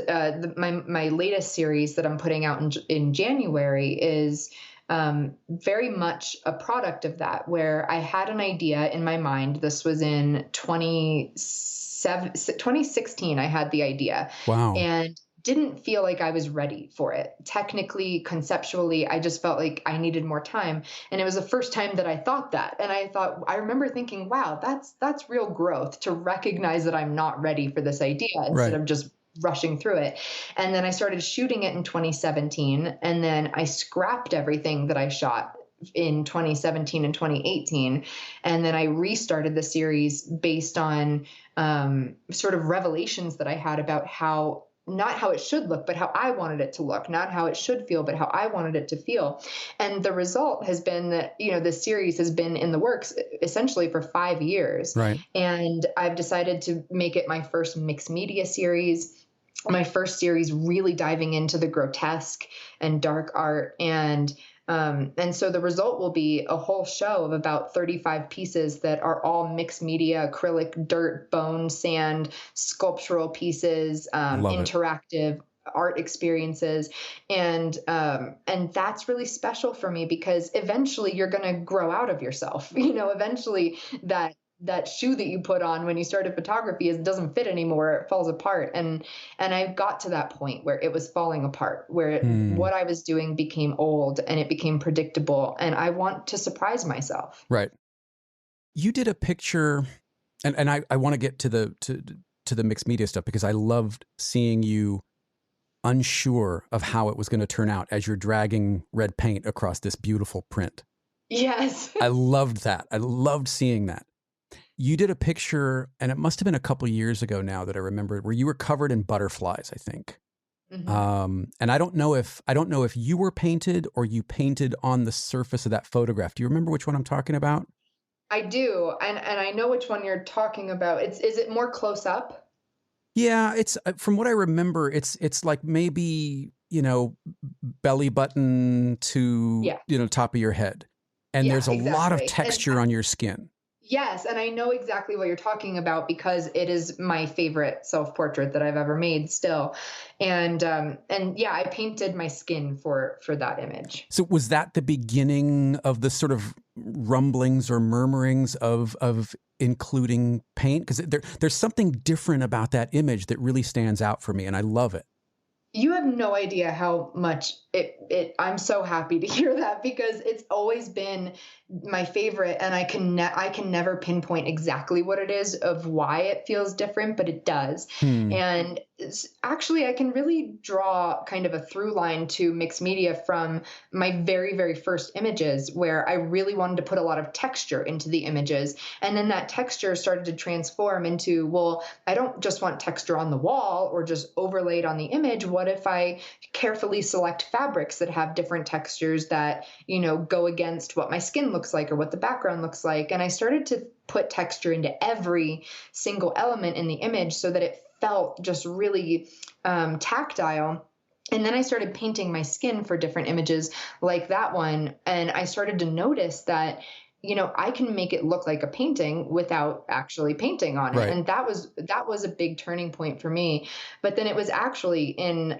my latest series that I'm putting out in January is very much a product of that, where I had an idea in my mind. This was in 2016. I had the idea. Wow. And didn't feel like I was ready for it. Technically, conceptually, I just felt like I needed more time. And it was the first time that I thought that. And I remember thinking, wow, that's real growth, to recognize that I'm not ready for this idea instead of just rushing through it. And then I started shooting it in 2017. And then I scrapped everything that I shot in 2017 and 2018. And then I restarted the series based on sort of revelations that I had about not how it should look, but how I wanted it to look, not how it should feel, but how I wanted it to feel. And the result has been that, this series has been in the works essentially for 5 years. Right. And I've decided to make it my first mixed media series, my first series really diving into the grotesque and dark art. And And so the result will be a whole show of about 35 pieces that are all mixed media, acrylic, dirt, bone, sand, sculptural pieces, Love it. interactive art experiences. And that's really special for me because eventually you're going to grow out of yourself. Eventually that shoe that you put on when you started photography doesn't fit anymore. It falls apart. And I got to that point where it was falling apart, where what I was doing became old and it became predictable. And I want to surprise myself. Right. You did a picture, and I want to get to the mixed media stuff because I loved seeing you unsure of how it was going to turn out as you're dragging red paint across this beautiful print. Yes. I loved that. I loved seeing that. You did a picture, and it must have been a couple years ago now that I remember, where you were covered in butterflies, I think. Mm-hmm. And I don't know if you were painted or you painted on the surface of that photograph. Do you remember which one I'm talking about? I do, and I know which one you're talking about. Is it more close up? Yeah, it's from what I remember, it's like maybe belly button to top of your head, and there's a lot of texture on your skin. Yes, and I know exactly what you're talking about because it is my favorite self-portrait that I've ever made still. And yeah, I painted my skin for that image. So was that the beginning of the sort of rumblings or murmurings of including paint? Because there's something different about that image that really stands out for me, and I love it. You have no idea how much I'm so happy to hear that because it's always been my favorite, and I can never pinpoint exactly what it is of why it feels different, but it does. And actually, I can really draw kind of a through line to mixed media from my very, very first images, where I really wanted to put a lot of texture into the images. And then that texture started to transform into, well, I don't just want texture on the wall or just overlaid on the image. What if I carefully select fabrics that have different textures that, go against what my skin looks like or what the background looks like? And I started to put texture into every single element in the image so that it felt just really tactile. And then I started painting my skin for different images like that one. And I started to notice that, I can make it look like a painting without actually painting on it. Right. And that was a big turning point for me. But then it was actually in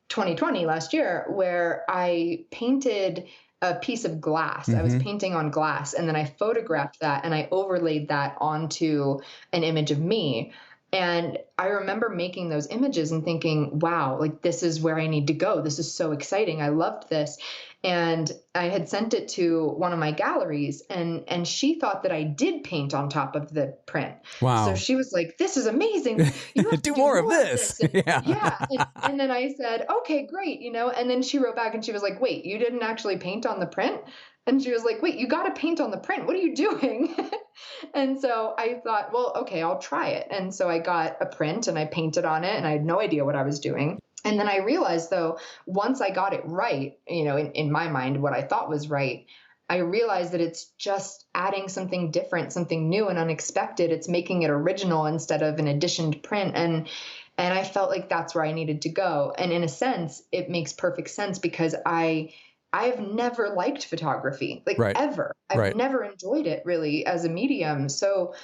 2020, last year, where I painted a piece of glass. I was painting on glass, and then I photographed that and I overlaid that onto an image of me. And I remember making those images and thinking, wow, like this is where I need to go. This is so exciting. I loved this. And I had sent it to one of my galleries, and she thought that I did paint on top of the print. Wow. So she was like, this is amazing. You have to do more of this. And, yeah. And then I said, okay, great. And then she wrote back and she was like, wait, you didn't actually paint on the print? And she was like, wait, you got to paint on the print. What are you doing? And so I thought, well, okay, I'll try it. And so I got a print and I painted on it, and I had no idea what I was doing. And then I realized, though, once I got it right, in my mind, what I thought was right, I realized that it's just adding something different, something new and unexpected. It's making it original instead of an additioned print. And I felt like that's where I needed to go. And in a sense, it makes perfect sense because I've never liked photography, ever. I've never enjoyed it really as a medium. So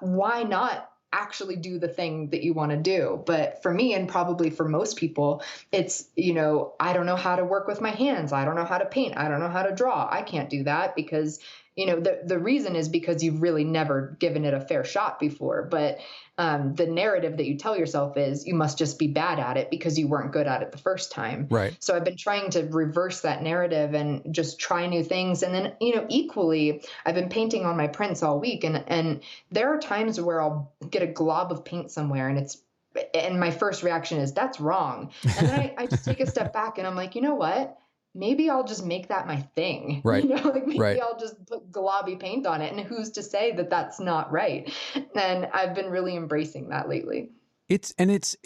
why not actually do the thing that you want to do? But for me, and probably for most people, it's, I don't know how to work with my hands. I don't know how to paint. I don't know how to draw. I can't do that because, the reason is because you've really never given it a fair shot before. But the narrative that you tell yourself is you must just be bad at it because you weren't good at it the first time. Right. So I've been trying to reverse that narrative and just try new things. And then, equally, I've been painting on my prints all week. And there are times where I'll get a glob of paint somewhere and my first reaction is that's wrong. And then I just take a step back and I'm like, you know what? Maybe I'll just make that my thing. Right. Maybe I'll just put globby paint on it. And who's to say that that's not right? And I've been really embracing that lately. It's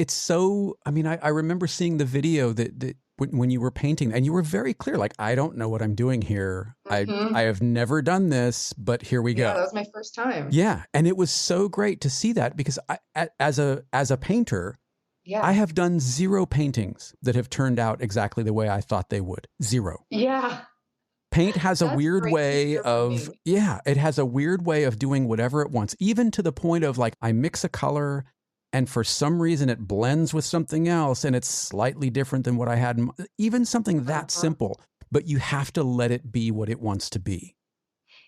so, I remember seeing the video that when you were painting, and you were very clear, like, I don't know what I'm doing here. I have never done this, but here we go. Yeah, that was my first time. Yeah. And it was so great to see that because as a painter, I have done 0 paintings that have turned out exactly the way I thought they would. 0. Yeah. Paint has a That's weird great to way hear from of, me. it has a weird way of doing whatever it wants, even to the point of like, I mix a color and for some reason it blends with something else and it's slightly different than what I had. Even something that simple, but you have to let it be what it wants to be.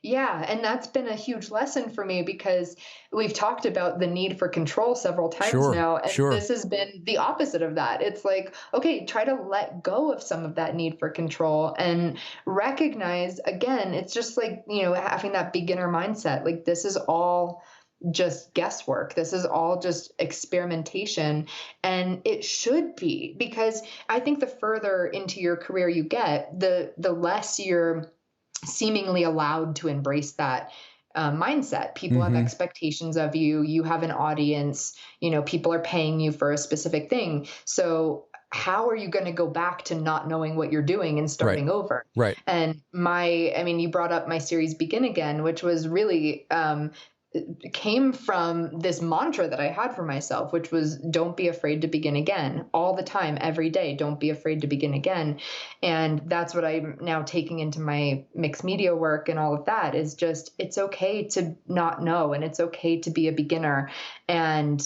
Yeah, and that's been a huge lesson for me because we've talked about the need for control several times now, and this has been the opposite of that. It's like, okay, try to let go of some of that need for control and recognize, again, it's just like, having that beginner mindset. Like, this is all just guesswork. This is all just experimentation. And it should be, because I think the further into your career you get, the less you're seemingly allowed to embrace that mindset. People have expectations of you. You have an audience. People are paying you for a specific thing. So how are you going to go back to not knowing what you're doing and starting over? Right. And you brought up my series Begin Again, which was really came from this mantra that I had for myself, which was don't be afraid to begin again, all the time, every day. Don't be afraid to begin again. And that's what I'm now taking into my mixed media work and all of that, is just, it's okay to not know, and it's okay to be a beginner. And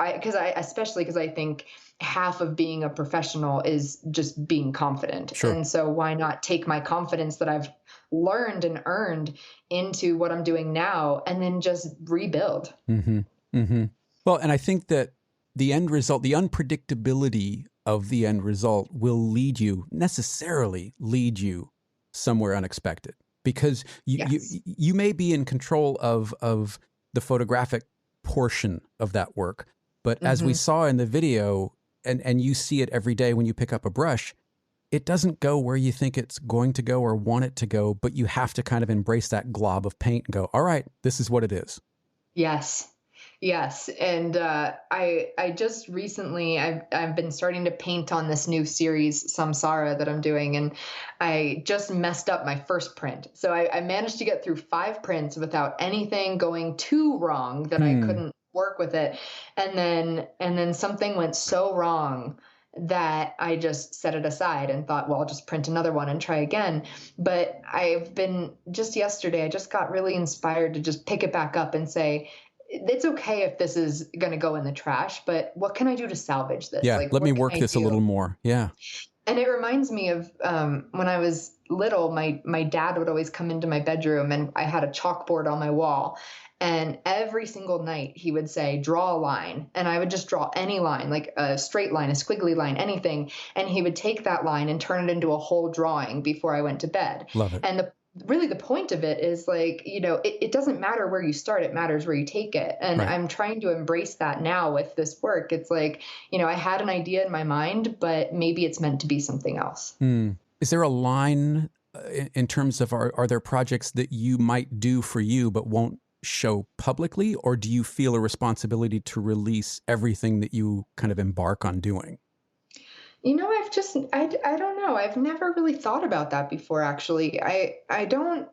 especially because I think half of being a professional is just being confident. Sure. And so why not take my confidence that I've learned and earned into what I'm doing now and then just rebuild. Well, and I think that the end result, the unpredictability of the end result will necessarily lead you somewhere unexpected, because you may be in control of the photographic portion of that work. But as we saw in the video, and you see it every day when you pick up a brush, it doesn't go where you think it's going to go or want it to go, but you have to kind of embrace that glob of paint and go, all right, this is what it is. Yes. And I just recently, I've been starting to paint on this new series, Samsara, that I'm doing, and I just messed up my first print. So I managed to get through 5 prints without anything going too wrong that I couldn't work with it. And then something went so wrong that I just set it aside and thought, well, I'll just print another one and try again. But just yesterday, I just got really inspired to just pick it back up and say, it's okay if this is going to go in the trash, but what can I do to salvage this? Yeah, let me work this a little more. Yeah. And it reminds me of when I was little, my dad would always come into my bedroom and I had a chalkboard on my wall. And every single night he would say, draw a line. And I would just draw any line, like a straight line, a squiggly line, anything. And he would take that line and turn it into a whole drawing before I went to bed. Love it. And really the point of it is like, it doesn't matter where you start, it matters where you take it. And I'm trying to embrace that now with this work. It's like, I had an idea in my mind, but maybe it's meant to be something else. Is there a line in terms of, are there projects that you might do for you but won't show publicly, or do you feel a responsibility to release everything that you kind of embark on doing? I don't know. I've never really thought about that before, actually. I don't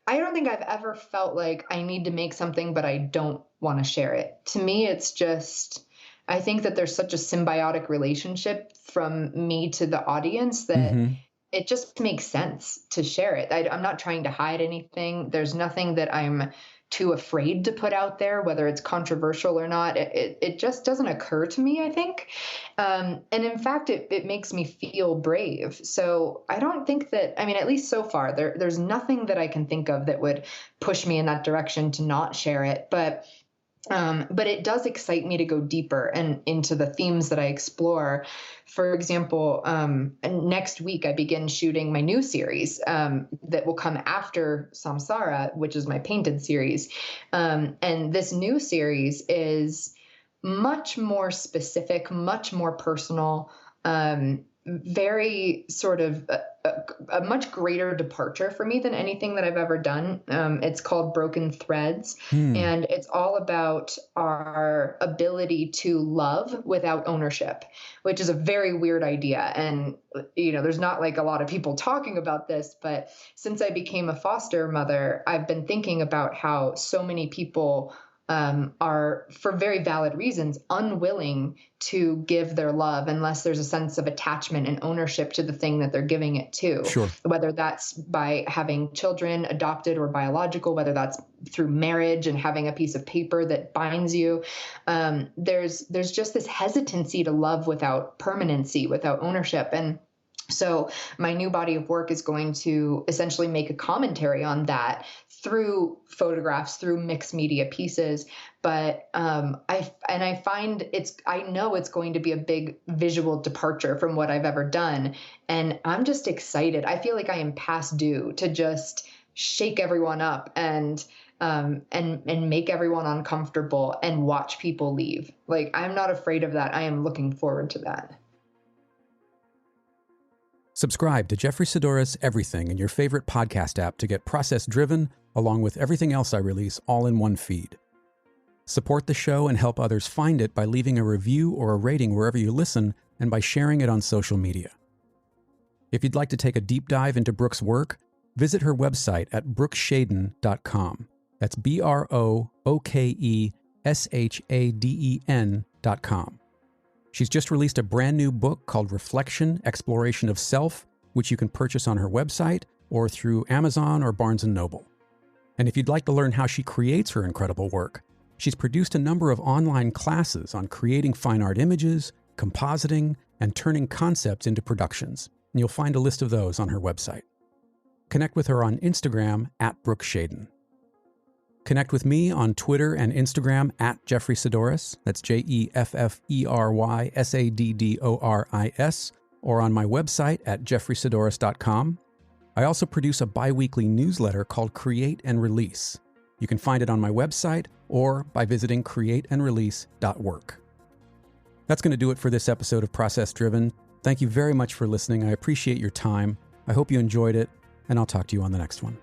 think I've ever felt like I need to make something, but I don't want to share it. To me, it's just, I think that there's such a symbiotic relationship from me to the audience that it just makes sense to share it. I'm not trying to hide anything. There's nothing that I'm too afraid to put out there, whether it's controversial or not. It just doesn't occur to me, I think. And in fact, it makes me feel brave. So I don't think that, at least so far, there's nothing that I can think of that would push me in that direction to not share it. But it does excite me to go deeper and into the themes that I explore. For example, next week I begin shooting my new series that will come after Samsara, which is my painted series. And this new series is much more specific, much more personal, very sort of a much greater departure for me than anything that I've ever done. It's called Broken Threads, and it's all about our ability to love without ownership, which is a very weird idea. And, there's not like a lot of people talking about this, but since I became a foster mother, I've been thinking about how so many people are, for very valid reasons, unwilling to give their love unless there's a sense of attachment and ownership to the thing that they're giving it to. Sure. Whether that's by having children, adopted or biological, whether that's through marriage and having a piece of paper that binds you. There's just this hesitancy to love without permanency, without ownership. And so my new body of work is going to essentially make a commentary on that through photographs, through mixed media pieces. But I find I know it's going to be a big visual departure from what I've ever done. And I'm just excited. I feel like I am past due to just shake everyone up and make everyone uncomfortable and watch people leave. Like, I'm not afraid of that. I am looking forward to that. Subscribe to Jeffery Sidora's Everything in your favorite podcast app to get Process Driven, along with everything else I release, all in one feed. Support the show and help others find it by leaving a review or a rating wherever you listen, and by sharing it on social media. If you'd like to take a deep dive into Brooke's work, visit her website at brookeshaden.com. That's BROOKESHADEN.com. She's just released a brand new book called Reflection, Exploration of Self, which you can purchase on her website or through Amazon or Barnes & Noble. And if you'd like to learn how she creates her incredible work, she's produced a number of online classes on creating fine art images, compositing, and turning concepts into productions. And you'll find a list of those on her website. Connect with her on Instagram at Brooke Shaden. Connect with me on Twitter and Instagram at Jeffery Sidoris, that's JEFFERYSADDORIS, or on my website at jeffreysidoris.com. I also produce a bi-weekly newsletter called Create and Release. You can find it on my website or by visiting createandrelease.work. That's going to do it for this episode of Process Driven. Thank you very much for listening. I appreciate your time. I hope you enjoyed it, and I'll talk to you on the next one.